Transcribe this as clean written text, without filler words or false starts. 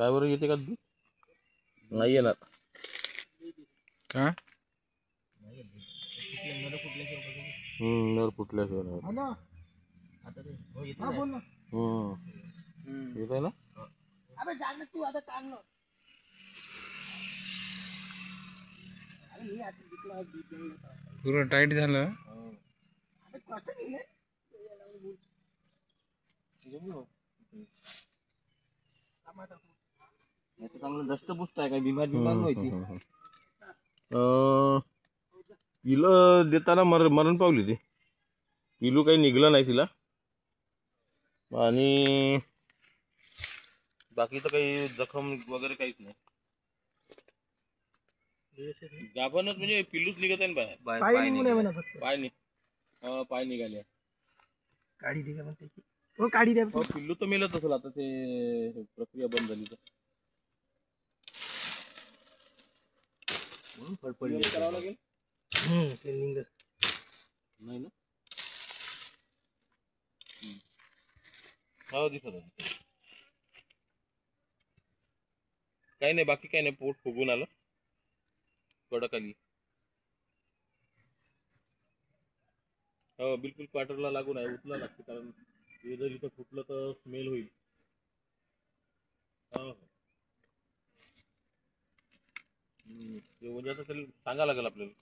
काय बरं येते का दूध? नाही येणार का? नर फुटल्याशिवाय नाही. येत आहे ना. पूर्ण टाईट झालं. चांगलं दष्टपुष्ट आहे, काय बिमार व्हायची. पिलं देताना मरण पावली ती. पिलू काही निघलं नाही तिला आणि बाकीचं काही जखम वगैरे काहीच नाही. गाभणच म्हणजे पिल्लूच निघत आहे बाहेर. पाय निघाले. काढी दे का मग त्याची. हो काढी द्या. पिल्लू तर मेलत असेल आता, ते प्रक्रिया बंद झाली तर. फडफडी करावं लागेल. ते निघत नाही ना. हो दिसत आहे. काही नाही, बाकी काही नाही. पोट फुगून आलं कडक आली. हो बिलकुल क्वार्टरला लागून आहे. उचला लागते, कारण हे जर इथं फुटलं तर स्मेल होईल. हो ते म्हणजे आता सांगावं लागेल आपल्याला.